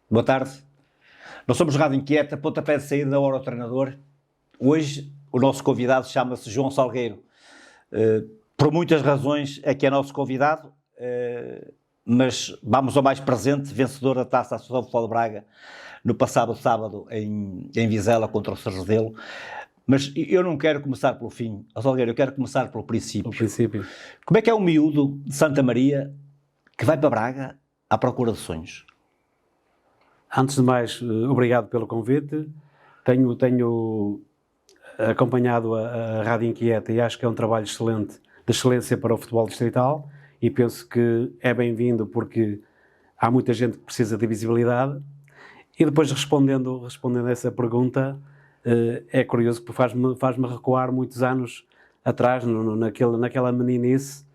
Boa tarde. Nós somos Rádio Inquieta, pontapé de saída da hora ao treinador. Hoje o nosso convidado chama-se João Salgueiro. Por muitas razões é que é nosso convidado, mas vamos ao mais presente, vencedor da Taça da Associação de Futebol de Braga no passado sábado em Vizela contra o Serradelo. Mas eu não quero começar pelo fim, Salgueiro, eu quero começar pelo princípio. Como é que é um miúdo de Santa Maria que vai para Braga à procura de sonhos? Antes de mais, obrigado pelo convite. Tenho acompanhado a Rádio Inquieta e acho que é um trabalho excelente, de excelência para o futebol distrital, e penso que é bem-vindo porque há muita gente que precisa de visibilidade. E depois, respondendo a essa pergunta, é curioso porque faz-me recuar muitos anos atrás, naquela meninice.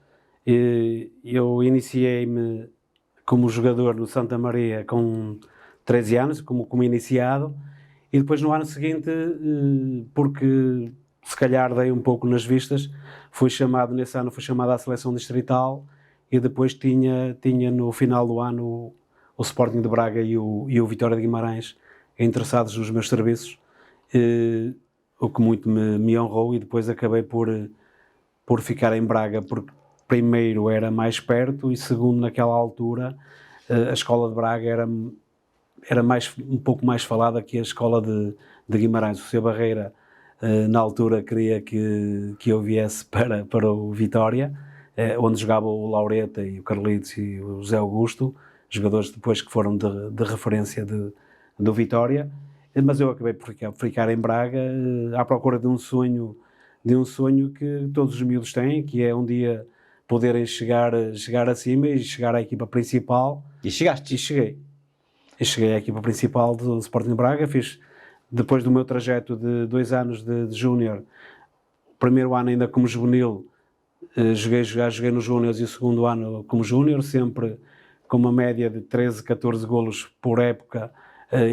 Eu iniciei-me como jogador no Santa Maria com 13 anos, como iniciado, e depois no ano seguinte, porque se calhar dei um pouco nas vistas, nesse ano fui chamado à seleção distrital, e depois tinha no final do ano o Sporting de Braga e o Vitória de Guimarães interessados nos meus serviços, o que muito me honrou, e depois acabei por ficar em Braga, porque primeiro era mais perto e segundo, naquela altura, a escola de Braga era um pouco mais falada que a escola de Guimarães. O Sr. Barreira, na altura, queria que eu viesse para o Vitória, onde jogava o Laureta e o Carlitos e o José Augusto, jogadores depois que foram de referência do Vitória, mas eu acabei por ficar em Braga, à procura de um sonho que todos os miúdos têm, que é um dia poderem chegar acima e chegar à equipa principal. E chegaste? E cheguei. Eu cheguei à equipa principal do Sporting de Braga, fiz, depois do meu trajeto de 2 anos de júnior, o primeiro ano ainda como juvenil, joguei nos júniores, e o segundo ano como júnior, sempre com uma média de 13, 14 golos por época,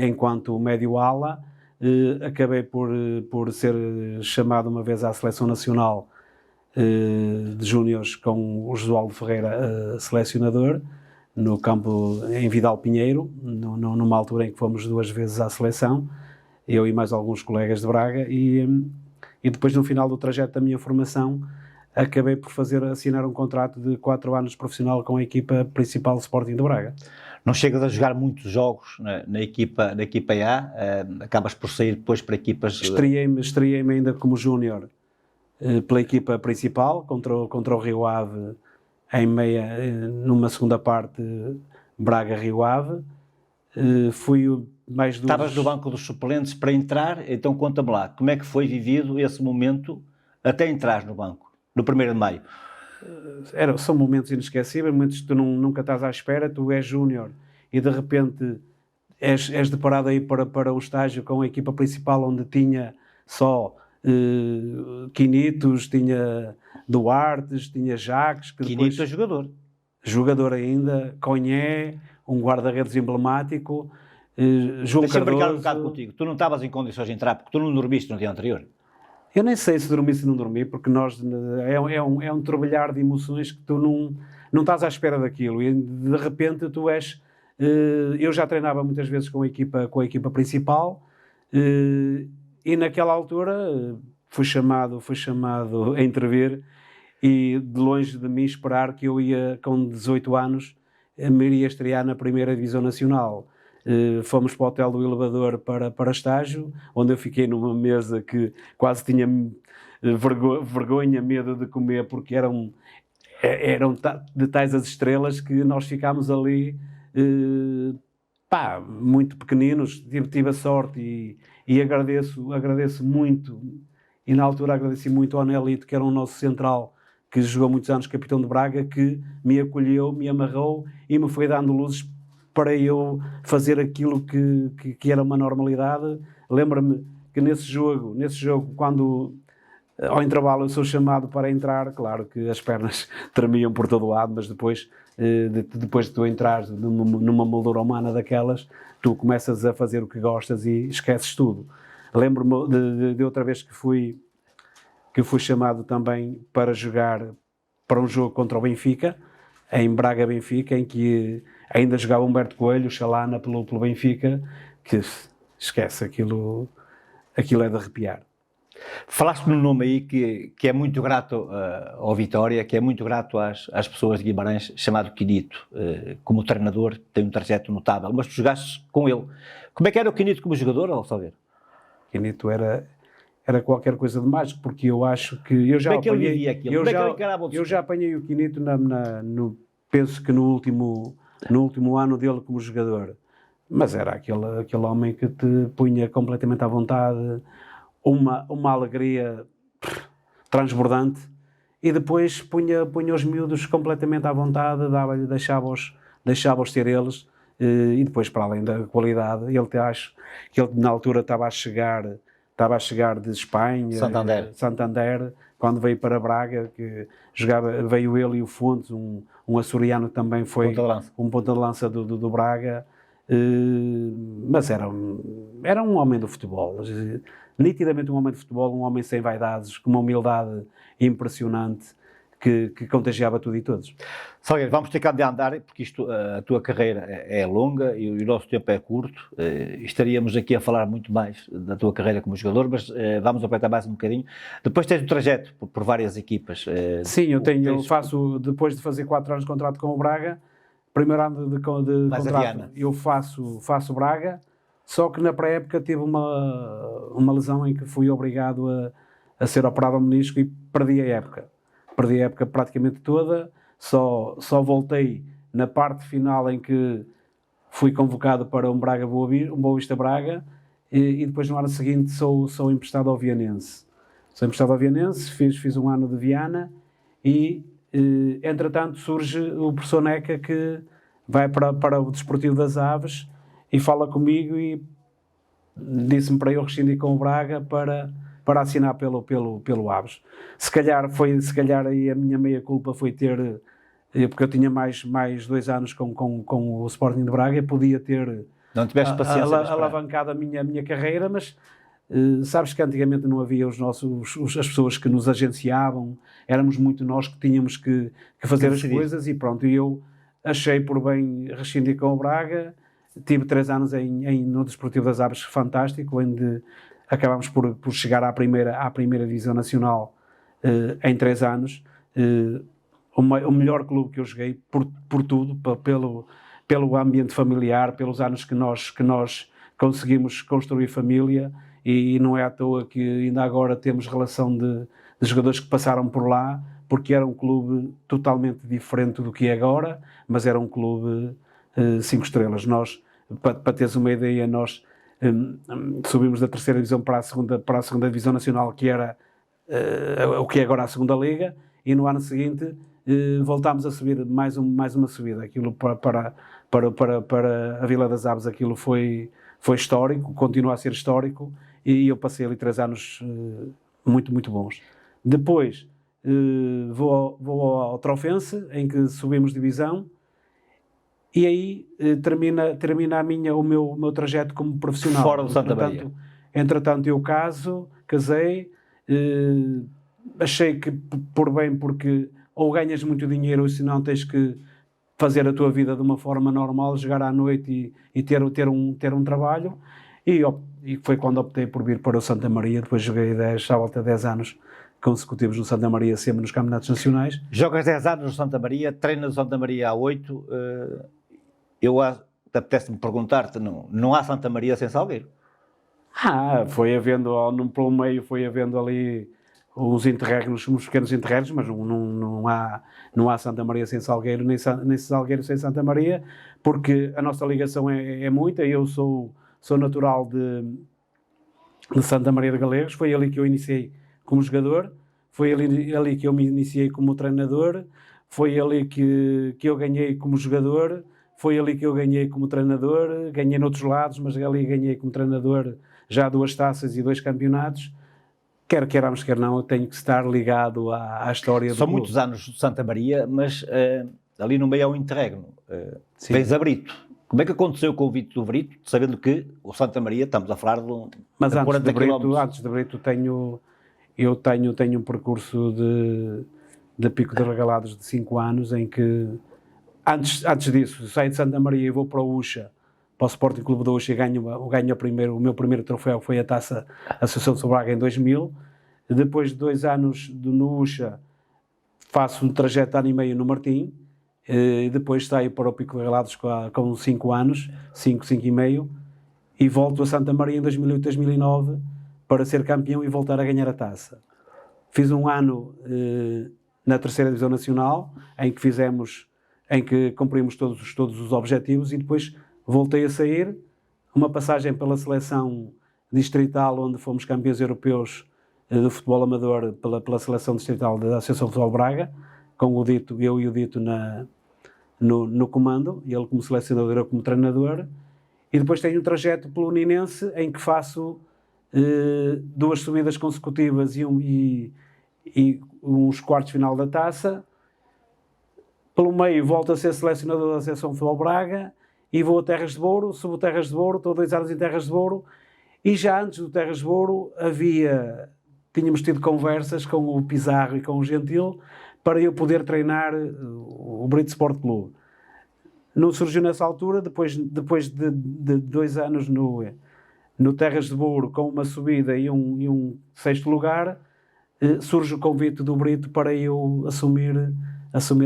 enquanto médio ala. Acabei por ser chamado uma vez à seleção nacional de júniores com o Josualdo Ferreira, selecionador, no campo em Vidal Pinheiro, numa altura em que fomos 2 vezes à seleção, eu e mais alguns colegas de Braga, e depois, no final do trajeto da minha formação, acabei por assinar um contrato de 4 anos profissional com a equipa principal do Sporting de Braga. Não chegas a jogar muitos jogos na equipa A, acabas por sair depois para equipas... Estreiei-me ainda como júnior pela equipa principal, contra o Rio Ave, numa segunda parte, Braga-Rio Ave. Fui mais duas... Estavas no banco dos suplentes para entrar, então conta-me lá, como é que foi vivido esse momento até entrar no banco, no 1º de maio? São momentos inesquecíveis, momentos que tu nunca estás à espera. Tu és júnior e de repente és deparado aí para um estágio com a equipa principal, onde tinha só Quinitos, tinha Duartes, tinha Jacques. Quinitos é jogador ainda, Conhé, um guarda-redes emblemático, João Cardoso. Deixa-me brincar um bocado contigo, tu não estavas em condições de entrar, porque tu não dormiste no dia anterior? Eu nem sei se dormi, se não dormi, porque é um turbilhar de emoções que tu não estás à espera daquilo, e de repente tu és... eu já treinava muitas vezes com a equipa principal, e naquela altura fui chamado a intervir, e de longe de mim esperar que eu ia, com 18 anos, me iria estrear na primeira divisão nacional. Fomos para o hotel do elevador para estágio, onde eu fiquei numa mesa que quase tinha vergonha, medo de comer, porque eram de tais as estrelas que nós ficámos ali muito pequeninos. Tive a sorte e agradeço muito, e na altura agradeci muito ao Nelito, que era o nosso central, que jogou muitos anos capitão de Braga, que me acolheu, me amarrou e me foi dando luzes para eu fazer aquilo que era uma normalidade. Lembro-me que nesse jogo, quando ao intervalo eu sou chamado para entrar, claro que as pernas tremiam por todo o lado, mas depois de tu entrares numa moldura humana daquelas, tu começas a fazer o que gostas e esqueces tudo. Lembro-me de outra vez que fui chamado também para jogar para um jogo contra o Benfica, em Braga-Benfica, em que ainda jogava Humberto Coelho, Chalana pelo Benfica, que esquece, aquilo é de arrepiar. Falaste num nome aí que é muito grato ao Vitória, que é muito grato às pessoas de Guimarães, chamado Quinito. Como treinador, tem um trajeto notável, mas tu jogaste com ele. Como é que era o Quinito como jogador, Salgueiro? Quinito era qualquer coisa de mágico, porque eu acho que eu já Como é que ele vivia aquilo? Como é que ele encarava o eu já apanhei o Quinito penso que no último ano dele como jogador, mas era aquele homem que te punha completamente à vontade, uma alegria transbordante, e depois punha os miúdos completamente à vontade, deixava-os ser eles, e depois, para além da qualidade, acho que ele na altura estava a chegar de Espanha, Santander, quando veio para Braga, que veio ele e o Fontes, um açoriano que também foi um ponta de lança do Braga, mas era um homem do futebol, nitidamente um homem de futebol, um homem sem vaidades, com uma humildade impressionante, que contagiava tudo e todos. Salgueiro, vamos ter que andar, porque a tua carreira é longa e o nosso tempo é curto. Estaríamos aqui a falar muito mais da tua carreira como jogador, mas vamos apertar mais um bocadinho. Depois tens o trajeto por várias equipas. Sim, eu faço, depois de fazer 4 anos de contrato com o Braga, primeiro ano de contrato, eu faço Braga, só que na pré-época tive uma lesão em que fui obrigado a ser operado ao menisco e perdi a época. Perdi a época praticamente toda, só voltei na parte final em que fui convocado para um Boa Vista Braga, e depois no ano seguinte sou emprestado ao Vianense. Sou emprestado ao Vianense, fiz um ano de Viana e entretanto surge o professor Neca, que vai para o Desportivo das Aves e fala comigo e disse-me para eu rescindir com o Braga para assinar pelo Aves. Se calhar aí a minha meia-culpa foi ter, porque eu tinha mais 2 anos com o Sporting de Braga, podia ter não tiveste paciência alavancado a minha carreira, mas sabes que antigamente não havia as pessoas que nos agenciavam, éramos muito nós que tínhamos que fazer as coisas, e pronto, e eu achei por bem rescindir com o Braga. Tive 3 anos no Desportivo das Aves, fantástico, onde acabámos por chegar à primeira divisão nacional em 3 anos. O melhor clube que eu joguei por tudo, pelo ambiente familiar, pelos anos que nós conseguimos construir família, e não é à toa que ainda agora temos relação de jogadores que passaram por lá, porque era um clube totalmente diferente do que é agora, mas era um clube 5 estrelas. Nós, para teres uma ideia, nós subimos da 3ª divisão para a segunda divisão nacional, que era o que é agora a 2ª Liga, e no ano seguinte voltámos a subir mais uma subida. Aquilo para a Vila das Aves, aquilo foi histórico, continua a ser histórico, e eu passei ali 3 anos muito, muito bons. Depois vou ao Trofense, em que subimos divisão, e aí termina o meu trajeto como profissional. Fora do Santa Maria. Entretanto, eu casei, achei que por bem, porque ou ganhas muito dinheiro, ou se não tens que fazer a tua vida de uma forma normal, jogar à noite e ter um trabalho, e foi quando optei por vir para o Santa Maria. Depois joguei à volta de 10 anos consecutivos no Santa Maria, sempre nos campeonatos nacionais. Jogas 10 anos no Santa Maria, treinas no Santa Maria há 8. Apetece-me perguntar-te, não há Santa Maria sem Salgueiro? Foi havendo, pelo meio, foi havendo ali uns pequenos interregnos, mas não há Santa Maria sem Salgueiro, nem Salgueiro sem Santa Maria, porque a nossa ligação é muita. Eu sou natural de Santa Maria de Galegos, foi ali que eu iniciei como jogador, foi ali que eu me iniciei como treinador, foi ali que eu ganhei como jogador, foi ali que eu ganhei como treinador, ganhei noutros lados, mas ali ganhei como treinador já 2 taças e 2 campeonatos. Quer queiramos, quer não, eu tenho que estar ligado à história do clube. São muitos anos de Santa Maria, mas ali no meio há um interregno. Tens a Brito. Como é que aconteceu o convite do Brito, sabendo que o Santa Maria, estamos a falar de mas 40 km? Antes de Brito tenho um percurso de pico de regalados de 5 anos, em que Antes disso, saio de Santa Maria e vou para o Uxa, para o Sporting Clube do Uxa, e ganho o meu primeiro troféu, que foi a Taça Associação de Braga em 2000. Depois de 2 anos no Uxa, faço um trajeto de ano e meio no Martim, e depois saio para o Pico de Relados com 5 anos, 5 e meio, e volto a Santa Maria em 2008, 2009 para ser campeão e voltar a ganhar a taça. Fiz um ano na terceira divisão nacional, em que cumprimos todos os objetivos, e depois voltei a sair, uma passagem pela seleção distrital, onde fomos campeões europeus do futebol amador pela seleção distrital da Associação de Futebol Braga, com o Dito, eu e o Dito no comando, ele como selecionador, eu como treinador. E depois tenho um trajeto pelo Uninense, em que faço 2 subidas consecutivas e uns quartos de final da taça. Pelo meio volto a ser selecionador da Associação de Futebol Braga e vou a Terras de Douro, subo Terras de Douro, estou 2 anos em Terras de Douro, e já antes do Terras de Douro tínhamos tido conversas com o Pizarro e com o Gentil para eu poder treinar o Brito Sport Clube. Não surgiu nessa altura, depois de 2 anos no Terras de Douro, com uma subida e um 6º lugar, surge o convite do Brito para eu assumir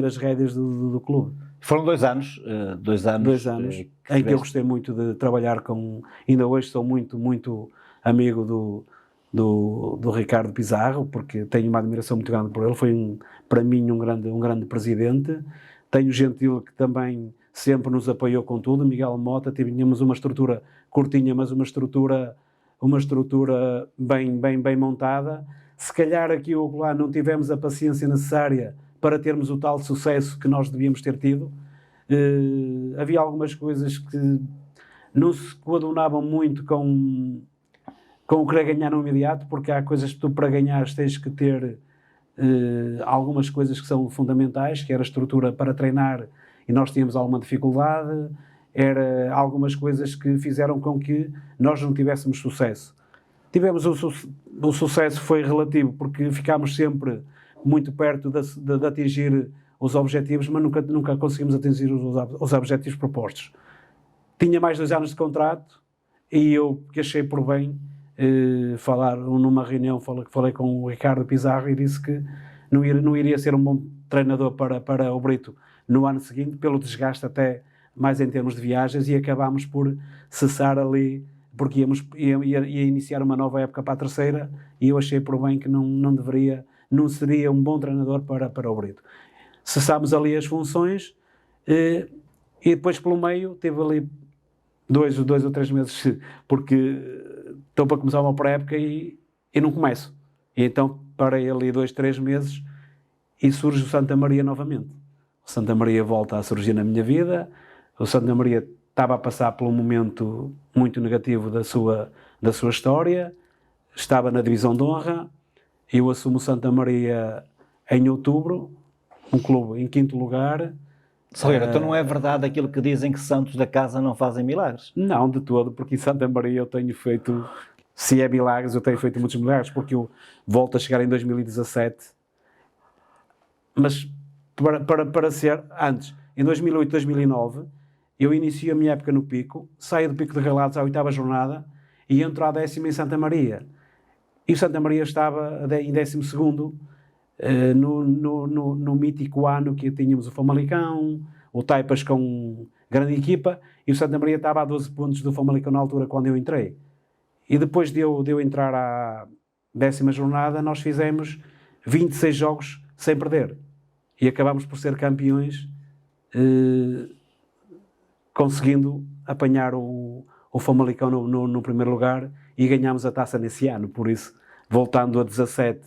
as rédeas do clube. Foram 2 anos. 2 anos. Em que eu gostei muito de trabalhar com... Ainda hoje sou muito, muito amigo do Ricardo Pizarro, porque tenho uma admiração muito grande por ele. Foi, para mim, um grande presidente. Tenho Gentil, que também sempre nos apoiou com tudo. Miguel Mota, tínhamos uma estrutura curtinha, mas uma estrutura bem montada. Se calhar aqui ou lá não tivemos a paciência necessária para termos o tal sucesso que nós devíamos ter tido. Havia algumas coisas que não se coadunavam muito com o querer ganhar no imediato, porque há coisas que tu, para ganhar, tens que ter algumas coisas que são fundamentais, que era a estrutura para treinar, e nós tínhamos alguma dificuldade. Era algumas coisas que fizeram com que nós não tivéssemos sucesso. Tivemos o sucesso foi relativo, porque ficámos sempre muito perto de atingir os objetivos, mas nunca conseguimos atingir os objetivos propostos. Tinha mais 2 anos de contrato e eu, que achei por bem, falar numa reunião, falei com o Ricardo Pizarro e disse que não iria ser um bom treinador para o Brito no ano seguinte, pelo desgaste até mais em termos de viagens, e acabámos por cessar ali, porque ia iniciar uma nova época para a terceira, e eu achei por bem que não seria um bom treinador para o Brito. Cessámos ali as funções, e depois pelo meio teve ali 2 ou 3 meses, porque estou para começar uma pré-época e não começo. E então parei ali 2, 3 meses e surge o Santa Maria novamente. O Santa Maria volta a surgir na minha vida. O Santa Maria estava a passar por um momento muito negativo da sua história, estava na divisão de honra. Eu assumo o Santa Maria em outubro, um clube em 5º lugar. Salgueiro, então não é verdade aquilo que dizem que santos da casa não fazem milagres? Não, de todo, porque em Santa Maria eu tenho feito, se é milagres, eu tenho feito muitos milagres, porque eu volto a chegar em 2017, mas para ser antes, em 2008, 2009, eu inicio a minha época no Pico, saio do Pico de Relados à 8ª jornada e entro à 10ª em Santa Maria. E o Santa Maria estava em 12º, no mítico ano que tínhamos o Famalicão, o Taipas com grande equipa, e o Santa Maria estava a 12 pontos do Famalicão na altura quando eu entrei. E depois de eu entrar à 10ª jornada, nós fizemos 26 jogos sem perder. E acabámos por ser campeões, conseguindo apanhar o Famalicão no primeiro lugar, e ganhámos a taça nesse ano. Por isso, voltando a 17,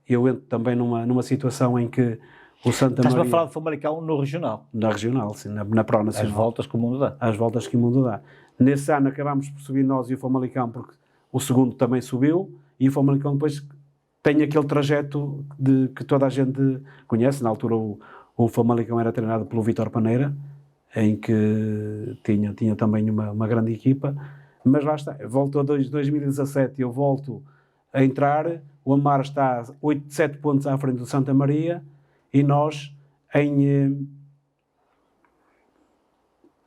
eu entro também numa situação em que o Santa Maria... Estás-me a falar de Famalicão no regional? Na regional, sim, na Pro Nacional. As voltas que o mundo dá. As voltas que o mundo dá. Nesse ano acabámos por subir nós e o Famalicão, porque o segundo também subiu, e o Famalicão depois tem aquele trajeto que toda a gente conhece. Na altura o Famalicão era treinado pelo Vítor Paneira, em que tinha também uma grande equipa, mas lá está, volto a 2017, eu volto a entrar, o Amar está 7 pontos à frente do Santa Maria, e nós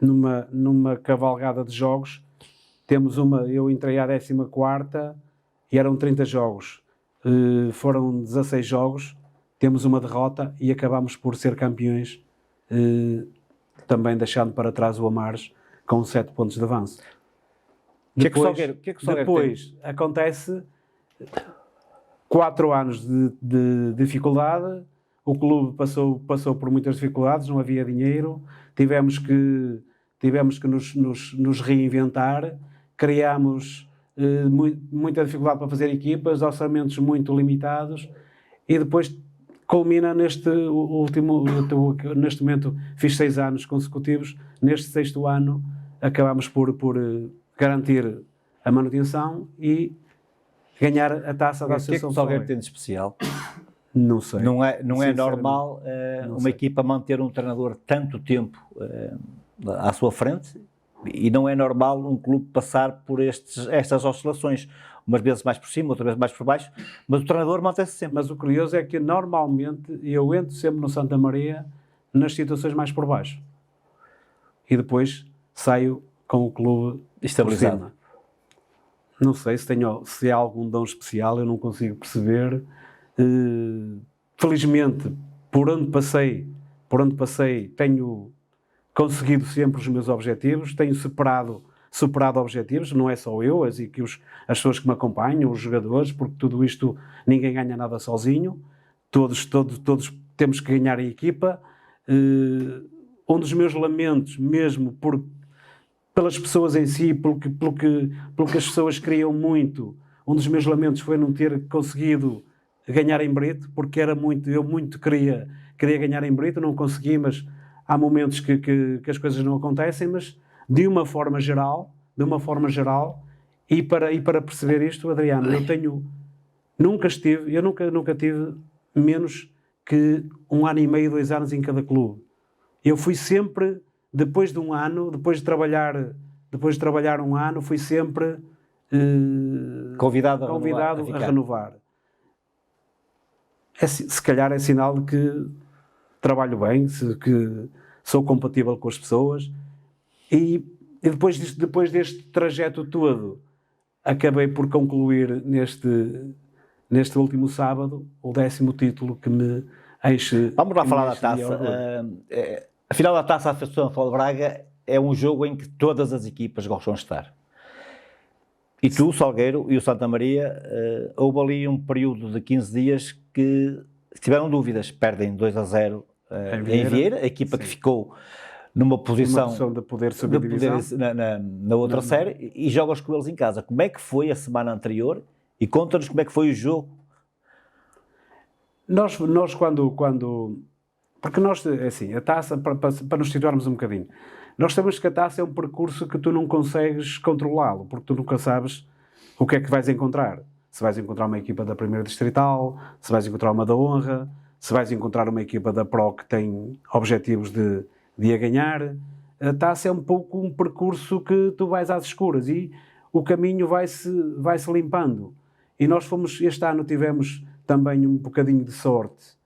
numa cavalgada de jogos, eu entrei à 14ª e eram 30 jogos. Foram 16 jogos, temos uma derrota e acabámos por ser campeões, também deixando para trás o Amares com 7 pontos de avanço. Depois acontece 4 anos de dificuldade, o clube passou por muitas dificuldades, não havia dinheiro, tivemos que nos reinventar, criámos muita dificuldade para fazer equipas, orçamentos muito limitados, e depois culmina neste momento, fiz 6 anos consecutivos, neste 6º ano acabámos por garantir a manutenção e ganhar a taça da Associação O que é que o Salgueiro tem de especial? Não sei. Não é normal uma equipa manter um treinador tanto tempo à sua frente, e não é normal um clube passar por estas oscilações, umas vezes mais por cima, outras vezes mais por baixo, mas o treinador mantém-se sempre. Mas o curioso é que normalmente eu entro sempre no Santa Maria nas situações mais por baixo e depois saio com o clube estabilizado. Não sei se há algum dom especial, eu não consigo perceber. Felizmente, por onde passei, tenho conseguido sempre os meus objetivos, tenho superado objetivos, não é só eu, as pessoas que me acompanham, os jogadores, porque tudo isto, ninguém ganha nada sozinho, todos temos que ganhar em equipa. Um dos meus lamentos, mesmo pelas pessoas em si, pelo que as pessoas queriam muito, um dos meus lamentos foi não ter conseguido ganhar em Brito, porque eu muito queria ganhar em Brito, não consegui, mas há momentos que as coisas não acontecem, mas de uma forma geral, e para perceber isto, Adriano, eu nunca tive menos que 1 ano e meio, 2 anos em cada clube. Eu fui sempre, depois de 1 ano, depois de trabalhar 1 ano, fui sempre convidado a renovar. Se calhar é sinal de que trabalho bem, que sou compatível com as pessoas, e depois deste trajeto todo acabei por concluir neste último sábado o 10º título que me enche. Vamos lá falar da taça. A final da taça da Associação Futebol de Braga é um jogo em que todas as equipas gostam de estar. E tu, o Salgueiro e o Santa Maria, houve ali um período de 15 dias que tiveram dúvidas. Perdem 2-0 em Vieira, a equipa que ficou numa posição de poder subir divisão na outra série, e jogas com eles em casa. Como é que foi a semana anterior? E conta-nos como é que foi o jogo. Nós quando... Porque nós, assim, a taça, para nos situarmos um bocadinho, nós sabemos que a taça é um percurso que tu não consegues controlá-lo, porque tu nunca sabes o que é que vais encontrar. Se vais encontrar uma equipa da Primeira Distrital, se vais encontrar uma da Honra, se vais encontrar uma equipa da Pro que tem objetivos de a ganhar. A taça é um pouco um percurso que tu vais às escuras e o caminho vai-se limpando. E nós este ano tivemos também um bocadinho de sorte,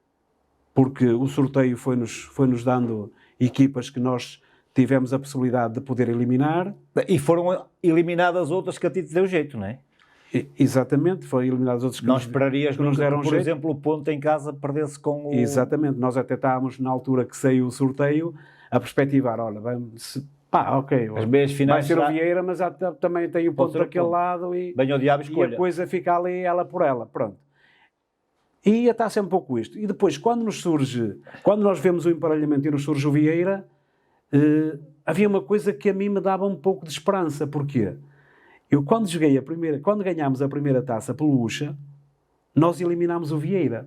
porque o sorteio foi-nos dando equipas que nós tivemos a possibilidade de poder eliminar. E foram eliminadas outras que a ti te deu jeito, não é? Exatamente, foram eliminadas outras que não esperarias que nos deram por jeito. Exemplo, o Ponte em casa perdesse com o... Exatamente, nós até estávamos na altura que saiu o sorteio a perspectivar, olha, vamos... ok, as meias finais vai ser o Vieira, mas também tem o Ponte daquele lado e, bem o diabo escolha. E a coisa fica ali ela por ela, pronto. E está sempre um pouco isto. E depois, quando nós vemos o emparelhamento e nos surge o Vieira, havia uma coisa que a mim me dava um pouco de esperança. Porquê? Eu quando ganhámos a primeira taça pelo Ucha, nós eliminámos o Vieira.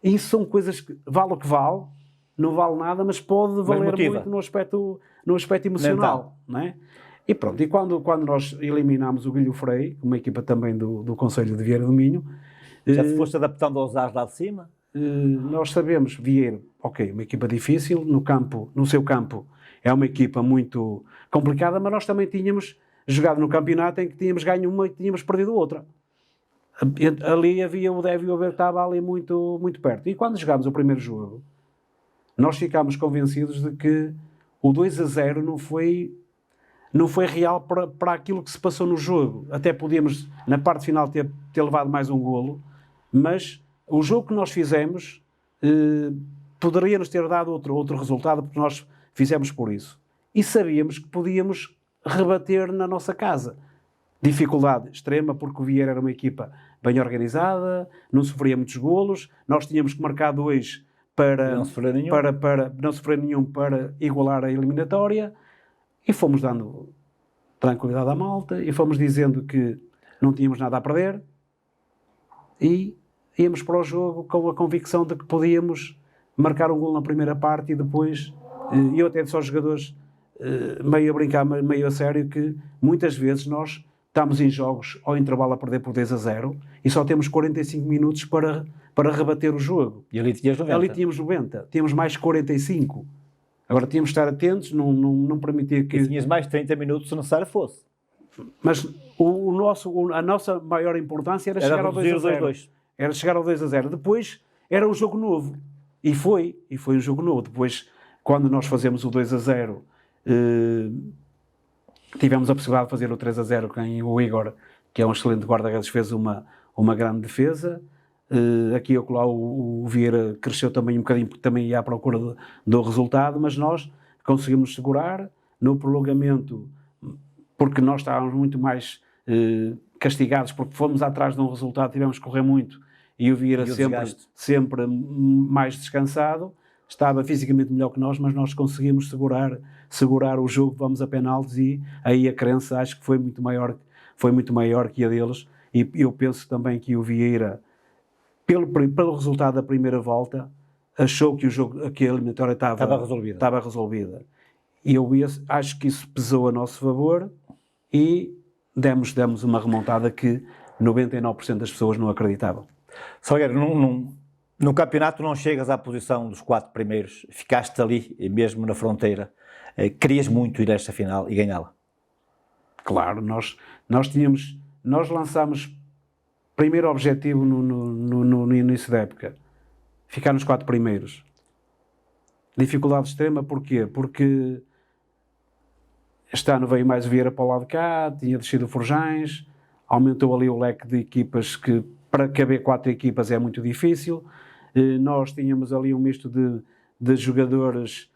E isso são coisas que vale o que vale, não vale nada, mas pode valer muito no aspecto emocional. Não é? E pronto, e quando nós eliminámos o Guilho Frei, uma equipa também do Conselho de Vieira do Minho... Já te foste adaptando aos ares lá de cima? Nós sabemos, Vieira, ok, uma equipa difícil, no seu campo é uma equipa muito complicada, mas nós também tínhamos jogado no campeonato em que tínhamos ganho uma e tínhamos perdido outra. Ali havia o Deve Haver, estava ali muito, muito perto. E quando jogámos o primeiro jogo, nós ficámos convencidos de que o 2-0 não foi real para aquilo que se passou no jogo. Até podíamos, na parte final, ter levado mais um golo, mas o jogo que nós fizemos poderia nos ter dado outro resultado, porque nós fizemos por isso. E sabíamos que podíamos rebater na nossa casa. Dificuldade extrema, porque o Vieira era uma equipa bem organizada, não sofria muitos golos, nós tínhamos que marcar 2 para Não sofrer nenhum. para não sofrer nenhum, para igualar a eliminatória, e fomos dando tranquilidade à malta, e fomos dizendo que não tínhamos nada a perder, e íamos para o jogo com a convicção de que podíamos marcar um gol na primeira parte, e depois, eu até disse aos jogadores, meio a brincar, meio a sério, que muitas vezes nós estamos em jogos ao intervalo a perder por 2-0 e só temos 45 minutos para rebater o jogo. E ali tinhas 90. Ali tínhamos 90, tínhamos mais 45. Agora tínhamos de estar atentos, não permitir que... E tinhas mais 30 minutos se necessário fosse. Mas a nossa maior importância era chegar ao 2-0. Era chegar ao 2-0. Depois era um jogo novo. E foi um jogo novo. Depois, quando nós fazemos o 2-0, tivemos a possibilidade de fazer o 3-0, com o Igor, que é um excelente guarda-redes, fez uma grande defesa. Aqui ou lá o Vieira cresceu também um bocadinho, porque também ia à procura do resultado, mas nós conseguimos segurar no prolongamento, porque nós estávamos muito mais castigados, porque fomos atrás de um resultado, tivemos que correr muito, e o Vieira sempre mais descansado, estava fisicamente melhor que nós, mas nós conseguimos segurar o jogo, vamos a penaltis, e aí a crença acho que foi muito maior que a deles, e eu penso também que o Vieira, pelo resultado da primeira volta, achou que que a eliminatória estava resolvida. E eu acho que isso pesou a nosso favor, e demos uma remontada que 99% das pessoas não acreditavam. Salgueiro, no campeonato não chegas à posição dos 4 primeiros, ficaste ali, mesmo na fronteira. Querias muito ir a esta final e ganhá-la? Claro, nós lançámos primeiro objetivo no início da época, ficar nos 4 primeiros. Dificuldade extrema, porquê? Porque este ano veio mais Vieira para o lado de cá, tinha descido o Forjães, aumentou ali o leque de equipas, que para caber 4 equipas é muito difícil. Nós tínhamos ali um misto de jogadores,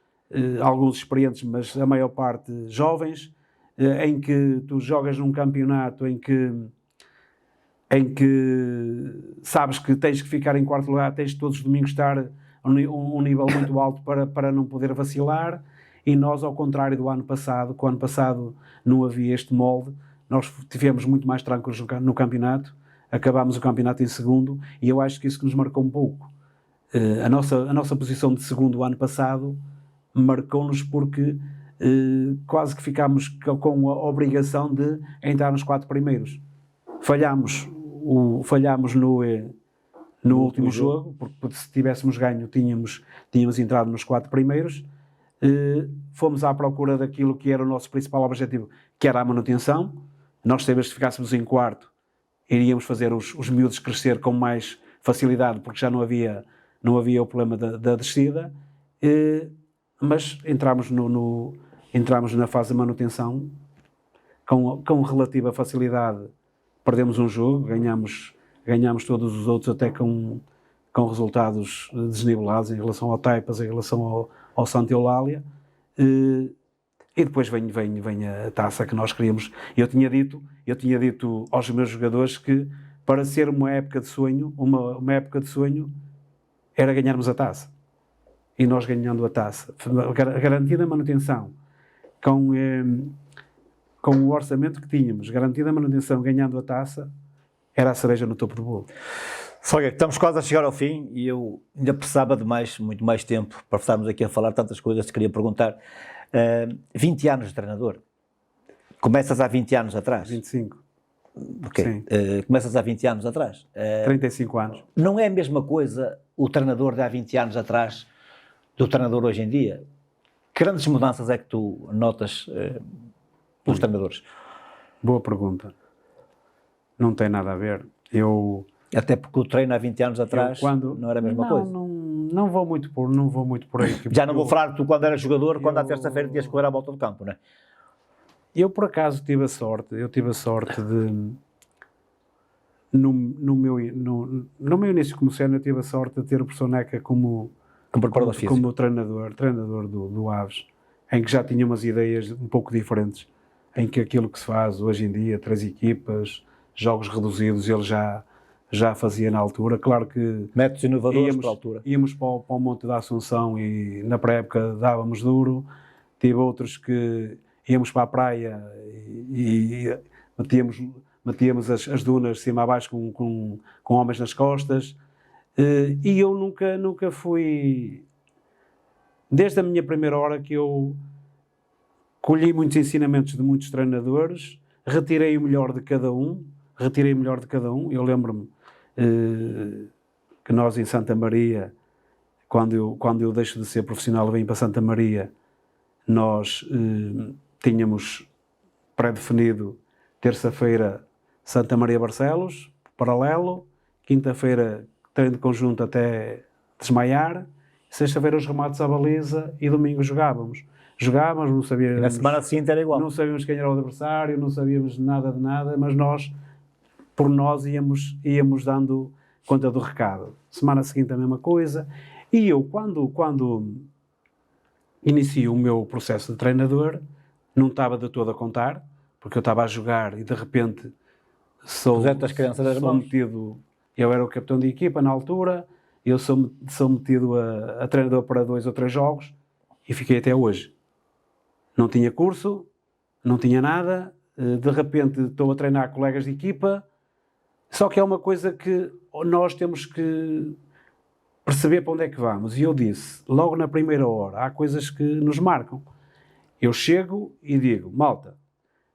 alguns experientes, mas a maior parte jovens, em que tu jogas num campeonato em que sabes que tens que ficar em quarto lugar, tens de todos os domingos estar a um nível muito alto para não poder vacilar, e nós, ao contrário do ano passado, que o ano passado não havia este molde, nós tivemos muito mais tranquilos no campeonato, acabámos o campeonato em segundo, e eu acho que isso que nos marcou um pouco. A nossa posição de segundo o ano passado marcou-nos porque quase que ficámos com a obrigação de entrar nos 4 primeiros. Falhámos no último jogo, porque se tivéssemos ganho tínhamos entrado nos 4 primeiros. Fomos à procura daquilo que era o nosso principal objetivo, que era a manutenção. Nós, se ficássemos em quarto, iríamos fazer os miúdos crescer com mais facilidade, porque já não havia o problema da descida, mas entramos na fase de manutenção com relativa facilidade. Perdemos um jogo, ganhamos todos os outros, até com resultados desnivelados em relação ao Taipas, em relação ao Santa Eulália, e depois vem a taça que nós queríamos. Eu tinha dito aos meus jogadores que, para ser uma época de sonho, uma época de sonho era ganharmos a taça. E nós, ganhando a taça, garantida a manutenção, com o orçamento que tínhamos, garantida a manutenção, ganhando a taça, era a cereja no topo do bolo. Salgueiro, estamos quase a chegar ao fim, e eu ainda precisava de muito mais tempo para estarmos aqui a falar tantas coisas que queria perguntar. 20 anos de treinador. Começas há 20 anos atrás? 25. Ok. Sim. Começas há 20 anos atrás? 35 anos. Não é a mesma coisa o treinador de há 20 anos atrás do treinador hoje em dia? Que grandes mudanças é que tu notas pelos treinadores? Boa pergunta. Não tem nada a ver. Até porque o treino há 20 anos atrás não era a mesma coisa. Não vou muito por aí. Já não vou falar de tu quando eras jogador, quando à terça-feira tinhas que correr à volta do campo, não é? Eu, por acaso, tive a sorte de, no meu início como sénior, eu tive a sorte de ter o professor Neca como treinador do Aves, em que já tinha umas ideias um pouco diferentes, em que aquilo que se faz hoje em dia, 3 equipas, jogos reduzidos, ele já fazia na altura. Claro que métodos inovadores para a altura. Íamos para o Monte da Assunção e na pré-época dávamos duro. Tive outros que íamos para a praia e metíamos as dunas de cima a baixo com homens nas costas. E eu nunca fui... Desde a minha primeira hora que eu colhi muitos ensinamentos de muitos treinadores, retirei o melhor de cada um. Eu lembro-me que nós em Santa Maria, quando eu deixo de ser profissional e venho para Santa Maria, nós tínhamos pré-definido terça-feira Santa Maria Barcelos, paralelo, quinta-feira treino de conjunto até desmaiar, sexta-feira os remates à baliza e domingo jogávamos, não sabíamos... E na semana seguinte era igual. Não sabíamos quem era o adversário, não sabíamos nada de nada, mas nós, por nós, íamos dando conta do recado. Semana seguinte a mesma coisa. E eu, quando inicio o meu processo de treinador, não estava de todo a contar, porque eu estava a jogar e de repente sou metido... Eu era o capitão de equipa na altura, eu sou metido a treinador para 2 ou 3 jogos e fiquei até hoje. Não tinha curso, não tinha nada, de repente estou a treinar colegas de equipa, só que é uma coisa que nós temos que perceber para onde é que vamos. E eu disse, logo na primeira hora, há coisas que nos marcam. Eu chego e digo, malta,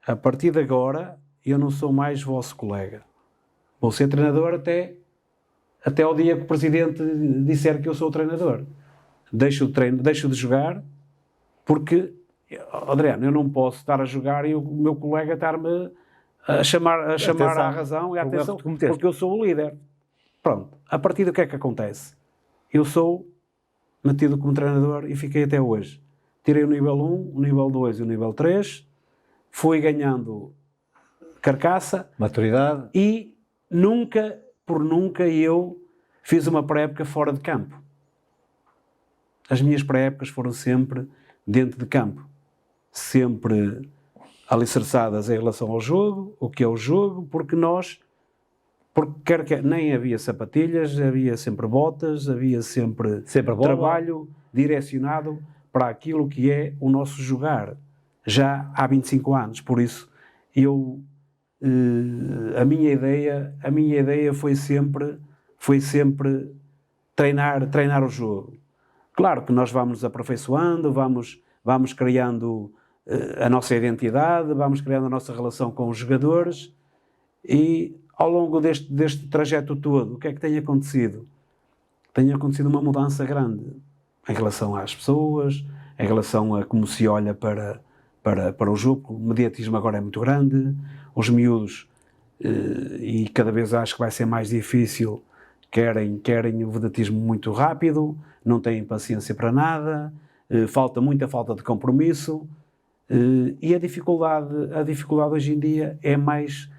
a partir de agora eu não sou mais vosso colega. Vou ser treinador até ao dia que o presidente disser que eu sou o treinador. Deixo de jogar, porque, Adriano, eu não posso estar a jogar e o meu colega estar-me a chamar à razão e à atenção, porque eu sou o líder. Pronto, a partir do que é que acontece? Eu sou metido como treinador e fiquei até hoje. Tirei o nível 1, o nível 2 e o nível 3, fui ganhando carcaça, maturidade e nunca eu fiz uma pré-época fora de campo. As minhas pré-épocas foram sempre dentro de campo. Sempre alicerçadas em relação ao jogo, o que é o jogo, porque nem havia sapatilhas, havia sempre botas, havia sempre trabalho direcionado para aquilo que é o nosso jogar, já há 25 anos. Por isso, a minha ideia foi sempre treinar o jogo. Claro que nós vamos aperfeiçoando, vamos criando a nossa identidade, vamos criando a nossa relação com os jogadores e ao longo deste trajeto todo, o que é que tem acontecido? Tem acontecido uma mudança grande em relação às pessoas, em relação a como se olha para o jogo. O mediatismo agora é muito grande, os miúdos, e cada vez acho que vai ser mais difícil, querem o vedetismo muito rápido, não têm paciência para nada, muita falta de compromisso, e a dificuldade hoje em dia é mais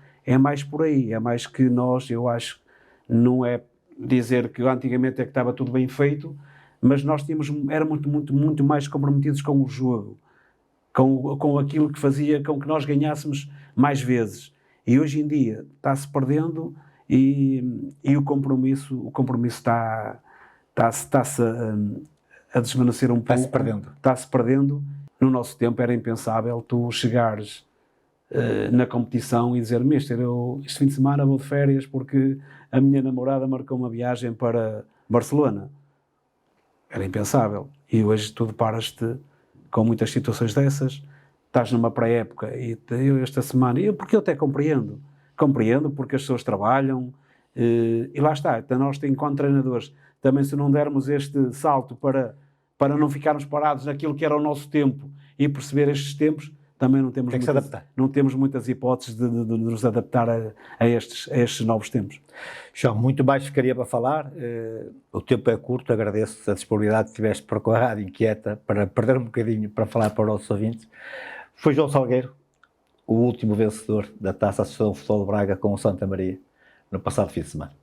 por aí, é mais que nós, eu acho, não é dizer que antigamente é que estava tudo bem feito, mas nós éramos muito mais comprometidos com o jogo, com aquilo que fazia com que nós ganhássemos mais vezes. E hoje em dia está-se perdendo e o compromisso está-se a desvanecer um pouco. Está-se perdendo. No nosso tempo era impensável tu chegares na competição e dizer, mister, eu este fim de semana vou de férias porque a minha namorada marcou uma viagem para Barcelona. Era impensável. E hoje tu deparas-te com muitas situações dessas, estás numa pré-época e eu esta semana, porque eu até compreendo porque as pessoas trabalham e lá está, então nós enquanto treinadores também se não dermos este salto para não ficarmos parados naquilo que era o nosso tempo e perceber estes tempos, também não temos, Tem que se adaptar. não temos muitas hipóteses de nos adaptar a estes novos tempos. João, muito mais ficaria para falar. O tempo é curto, agradeço a disponibilidade que tiveste para com a Rádio Inquieta, para perder um bocadinho para falar para os nossos ouvintes. Foi João Salgueiro, o último vencedor da Taça Associação de Futebol de Braga com o Santa Maria, no passado fim de semana.